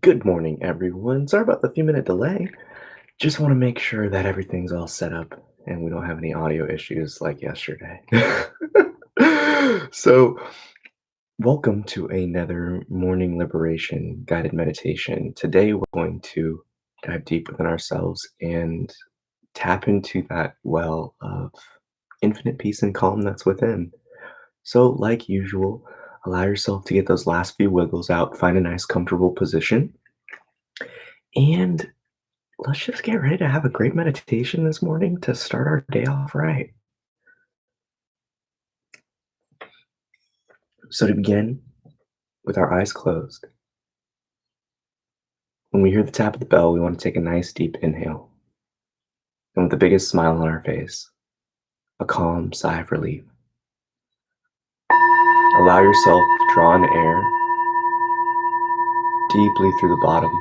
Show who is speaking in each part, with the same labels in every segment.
Speaker 1: Good morning, everyone. Sorry about the few minute delay. Just want to make sure that everything's all set up and we don't have any audio issues like yesterday. so, welcome to another morning liberation guided meditation. Today, we're going to dive deep within ourselves and tap into that well of infinite peace and calm that's within. So, like usual, allow yourself to get those last few wiggles out, find a nice, comfortable position. And let's just get ready to have a great meditation this morning to start our day off right. So, to begin, with our eyes closed, when we hear the tap of the bell, we want to take a nice deep inhale. And with the biggest smile on our face, a calm sigh of relief. Allow yourself to draw in air deeply through the bottom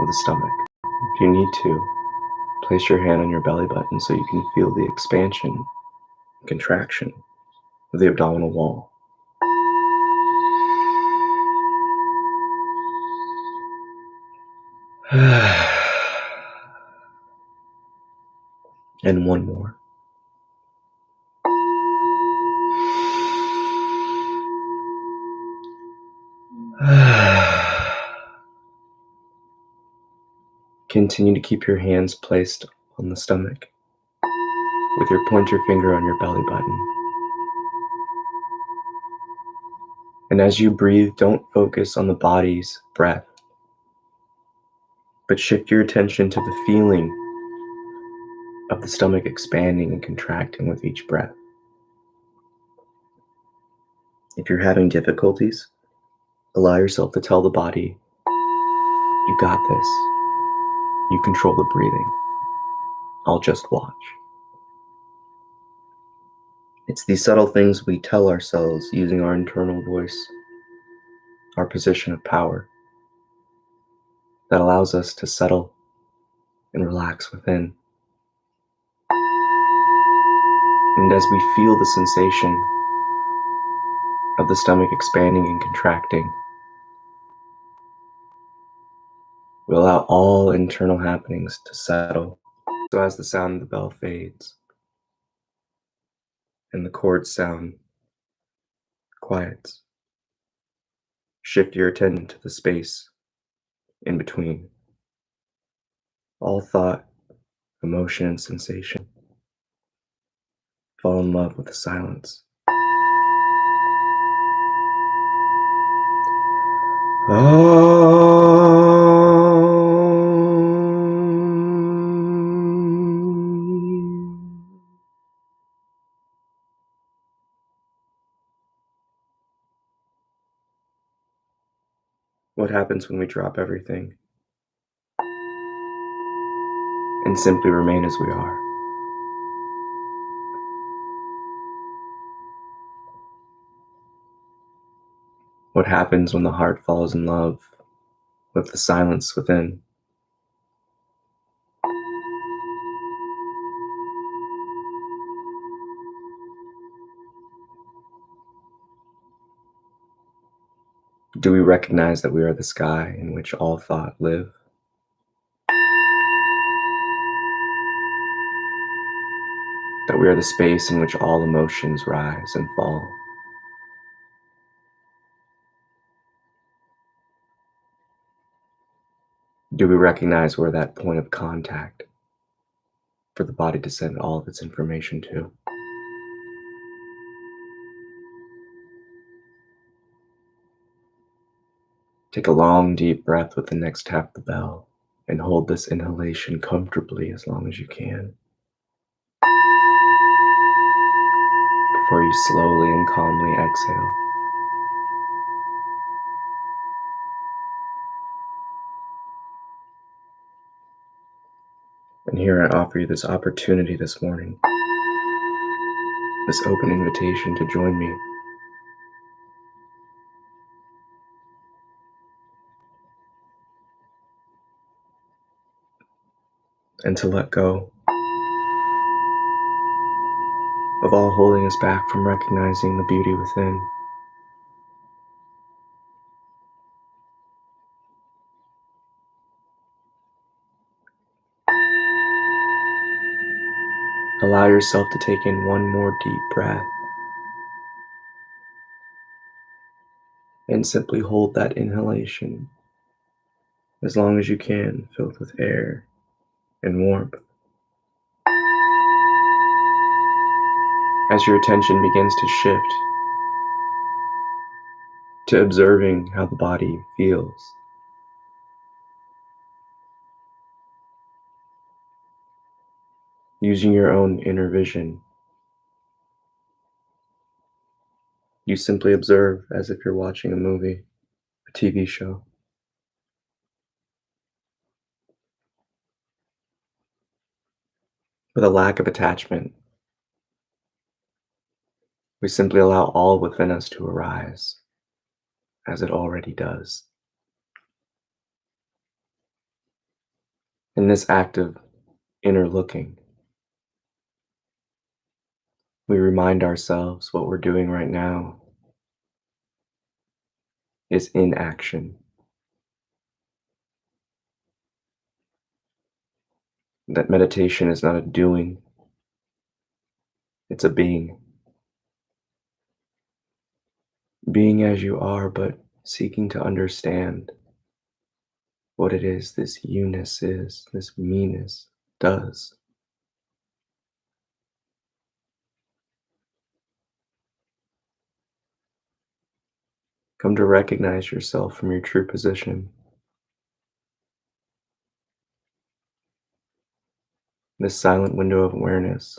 Speaker 1: of the stomach. If you need to, place your hand on your belly button so you can feel the expansion and contraction of the abdominal wall. And one more. Continue to keep your hands placed on the stomach with your pointer finger on your belly button. And as you breathe, don't focus on the body's breath, but shift your attention to the feeling of the stomach expanding and contracting with each breath. If you're having difficulties, allow yourself to tell the body, you got this. You control the breathing. I'll just watch. It's these subtle things we tell ourselves using our internal voice, our position of power, that allows us to settle and relax within. And as we feel the sensation of the stomach expanding and contracting, we allow all internal happenings to settle. So as the sound of the bell fades and the chord sound quiets, shift your attention to the space in between. All thought, emotion, and sensation. Fall in love with the silence. What happens when we drop everything and simply remain as we are? What happens when the heart falls in love with the silence within? Do we recognize that we are the sky in which all thought live? That we are the space in which all emotions rise and fall? Do we recognize we're that point of contact for the body to send all of its information to? Take a long, deep breath with the next tap of the bell and hold this inhalation comfortably as long as you can before you slowly and calmly exhale. And here I offer you this opportunity this morning, this open invitation to join me and to let go of all holding us back from recognizing the beauty within. Allow yourself to take in one more deep breath and simply hold that inhalation as long as you can, filled with air and warmth. As your attention begins to shift to observing how the body feels, using your own inner vision, you simply observe as if you're watching a movie, a TV show. With a lack of attachment, we simply allow all within us to arise, as it already does. In this act of inner looking, we remind ourselves what we're doing right now is inaction, that meditation is not a doing, it's a being. Being as you are, but seeking to understand what it is this you-ness is, this me-ness does. Come to recognize yourself from your true position, this silent window of awareness.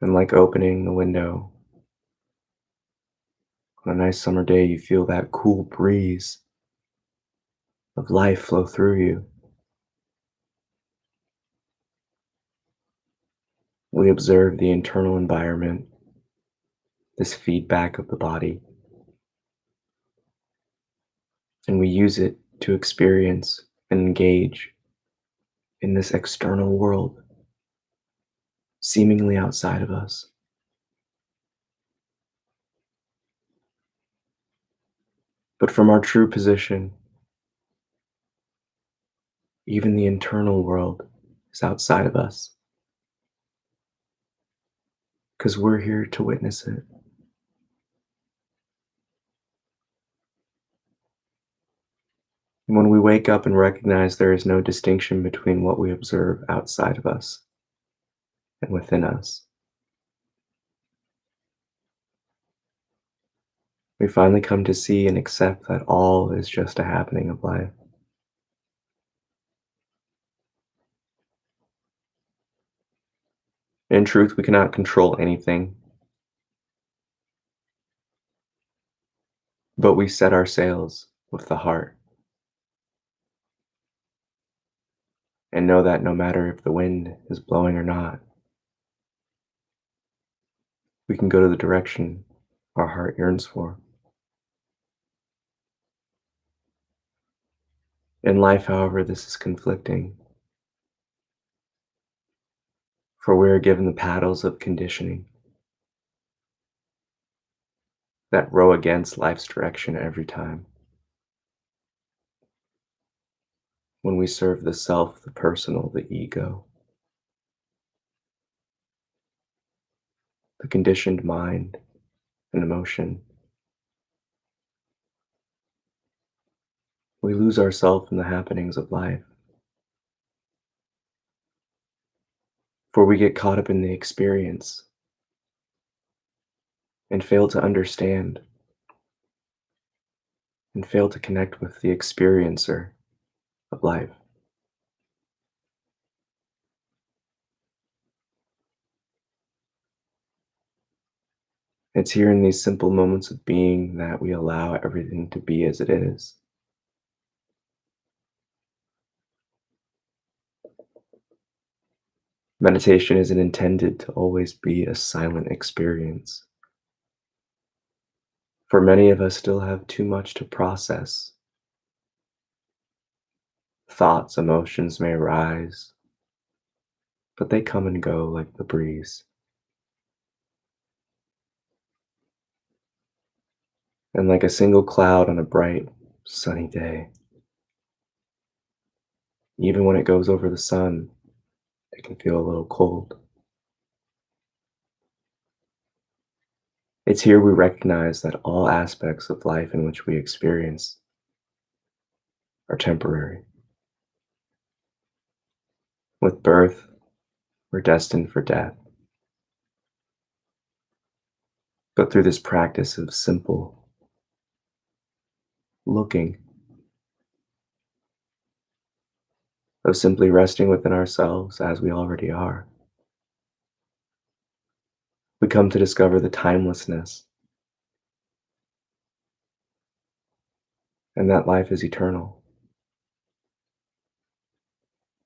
Speaker 1: And like opening the window on a nice summer day, you feel that cool breeze of life flow through you. We observe the internal environment, this feedback of the body, and we use it to experience and engage in this external world, seemingly outside of us. But from our true position, even the internal world is outside of us, because we're here to witness it. And when we wake up and recognize there is no distinction between what we observe outside of us and within us, we finally come to see and accept that all is just a happening of life. In truth, we cannot control anything, but we set our sails with the heart and know that no matter if the wind is blowing or not, we can go to the direction our heart yearns for. In life, however, this is conflicting, for we are given the paddles of conditioning that row against life's direction every time. When we serve the self, the personal, the ego, the conditioned mind and emotion, we lose ourselves in the happenings of life, for we get caught up in the experience and fail to understand and fail to connect with the experiencer of life. It's here in these simple moments of being that we allow everything to be as it is. Meditation isn't intended to always be a silent experience. For many of us still have too much to process. Thoughts, emotions may arise, but they come and go like the breeze. And like a single cloud on a bright, sunny day, Even when it goes over the sun, it can feel a little cold. It's here we recognize that all aspects of life in which we experience are temporary. With birth, we're destined for death. But through this practice of simple looking, of simply resting within ourselves as we already are, we come to discover the timelessness and that life is eternal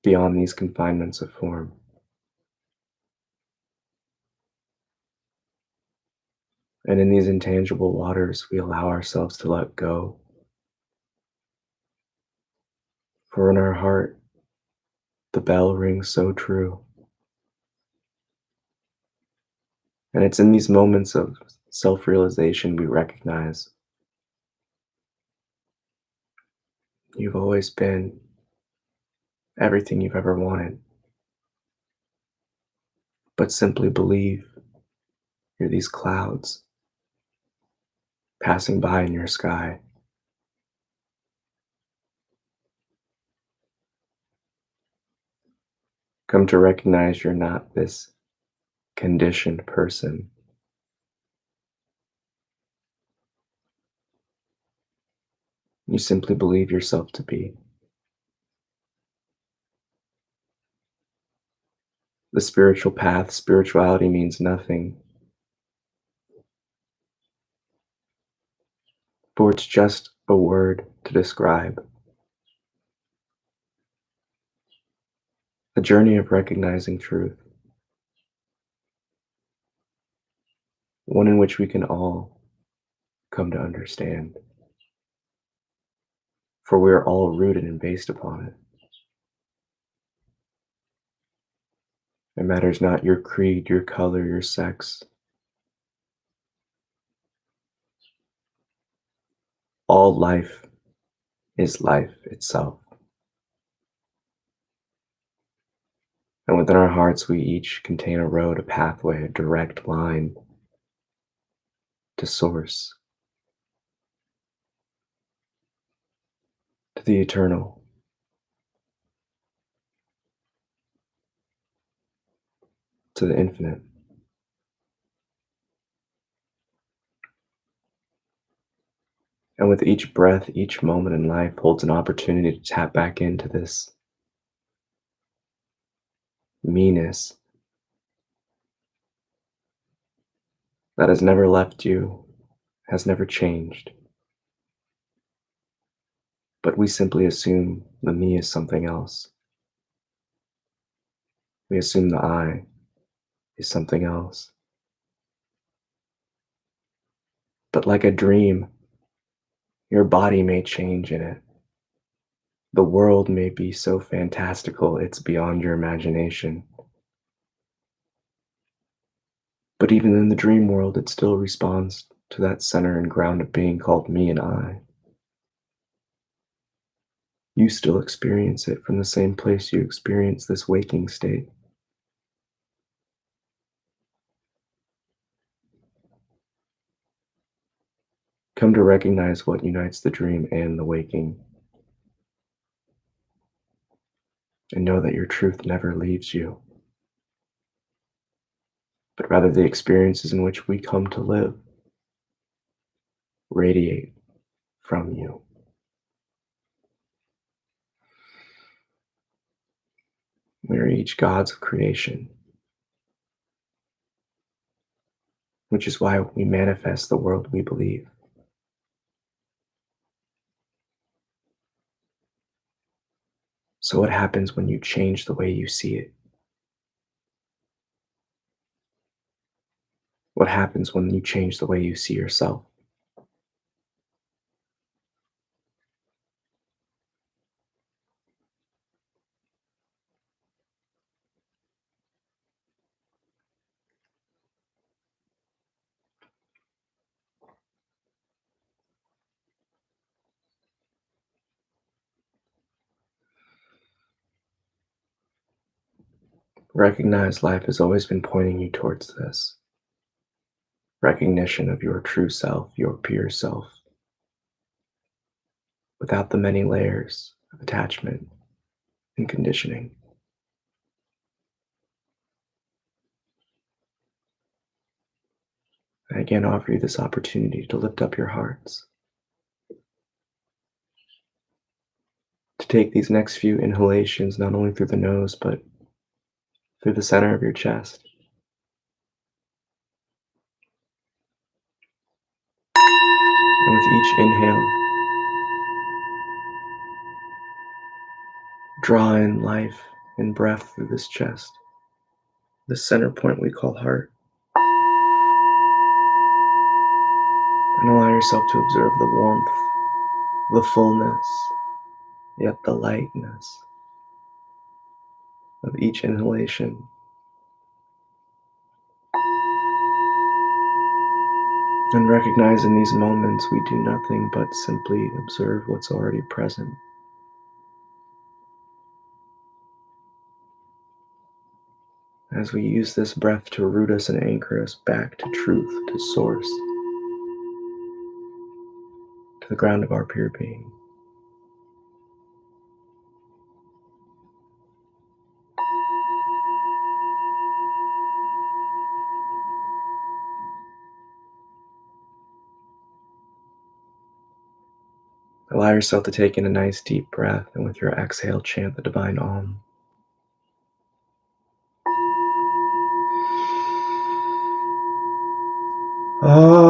Speaker 1: beyond these confinements of form. And in these intangible waters, we allow ourselves to let go. For in our heart, the bell rings so true. And it's in these moments of self realization we recognize you've always been everything you've ever wanted, but simply believe you're these clouds passing by in your sky. Come to recognize you're not this conditioned person. You simply believe yourself to be. The spiritual path, spirituality means nothing, for it's just a word to describe a journey of recognizing truth, one in which we can all come to understand, for we are all rooted and based upon it. It matters not your creed, your color, your sex. All life is life itself. And within our hearts, we each contain a road, a pathway, a direct line to source, to the eternal, to the infinite. And with each breath, each moment in life holds an opportunity to tap back into this meanness that has never left you, has never changed. But we simply assume the me is something else. We assume the I is something else. But like a dream, your body may change in it. The world may be so fantastical it's beyond your imagination. But even in the dream world, it still responds to that center and ground of being called me and I. You still experience it from the same place you experience this waking state. Come to recognize what unites the dream and the waking, and know that your truth never leaves you, but rather the experiences in which we come to live radiate from you. We are each gods of creation, which is why we manifest the world we believe. So, what happens when you change the way you see it? What happens when you change the way you see yourself? Recognize life has always been pointing you towards this recognition of your true self, your pure self, without the many layers of attachment and conditioning. I again offer you this opportunity to lift up your hearts, to take these next few inhalations not only through the nose, but through the center of your chest. And with each inhale, draw in life and breath through this chest, the center point we call heart, and allow yourself to observe the warmth, the fullness, yet the lightness of each inhalation. And recognize in these moments we do nothing but simply observe what's already present. As we use this breath to root us and anchor us back to truth, to source, to the ground of our pure being. Allow yourself to take in a nice deep breath, and with your exhale, chant the divine Om. Om.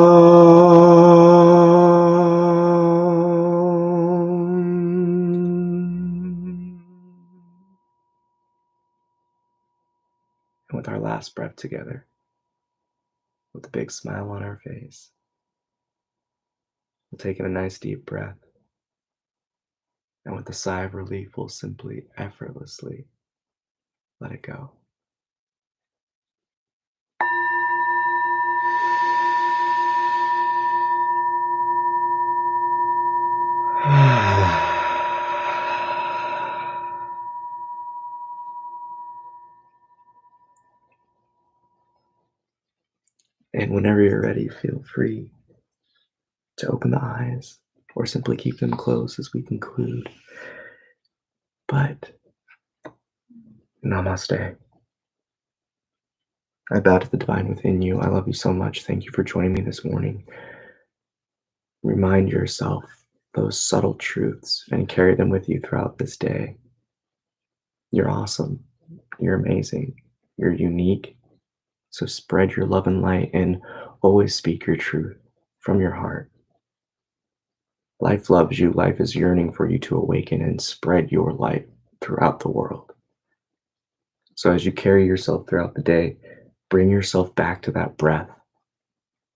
Speaker 1: And with our last breath together, with a big smile on our face, we'll take in a nice deep breath, and with a sigh of relief, we'll simply, effortlessly let it go. And whenever you're ready, feel free to open the eyes or simply keep them closed as we conclude. But namaste. I bow to the divine within you. I love you so much. Thank you for joining me this morning. Remind yourself those subtle truths and carry them with you throughout this day. You're awesome. You're amazing. You're unique. So spread your love and light and always speak your truth from your heart. Life loves you. Life is yearning for you to awaken and spread your light throughout the world. So as you carry yourself throughout the day, bring yourself back to that breath.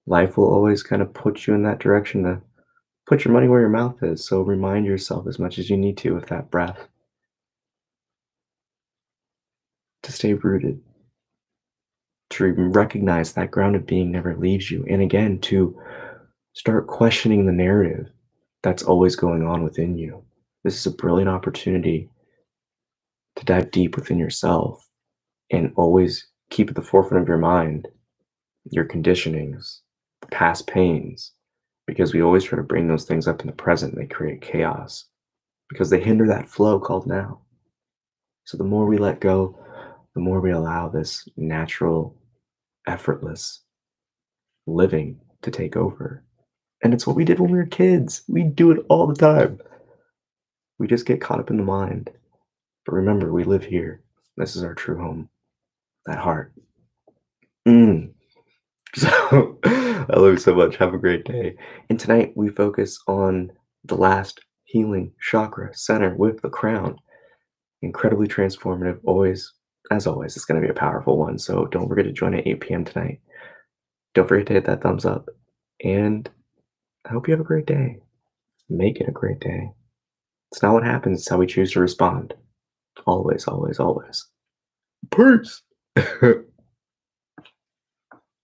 Speaker 1: Life will always kind of put you in that direction to put your money where your mouth is. So remind yourself as much as you need to of that breath, to stay rooted, to recognize that grounded being never leaves you. And again, to start questioning the narrative that's always going on within you. This is a brilliant opportunity to dive deep within yourself and always keep at the forefront of your mind your conditionings, past pains, because we always try to bring those things up in the present. They create chaos because they hinder that flow called now. So the more we let go, the more we allow this natural, effortless living to take over. And it's what we did when we were kids. We do it all the time. We just get caught up in the mind. But remember, we live here. This is our true home, that heart. So I love you so much. Have a great day. And tonight we focus on the last healing chakra center with the crown. Incredibly transformative. Always, as always, it's going to be a powerful one. So don't forget to join at 8 p.m. tonight. Don't forget to hit that thumbs up. And I hope you have a great day. Make it a great day. It's not what happens, it's how we choose to respond. Always, always, always. Peace.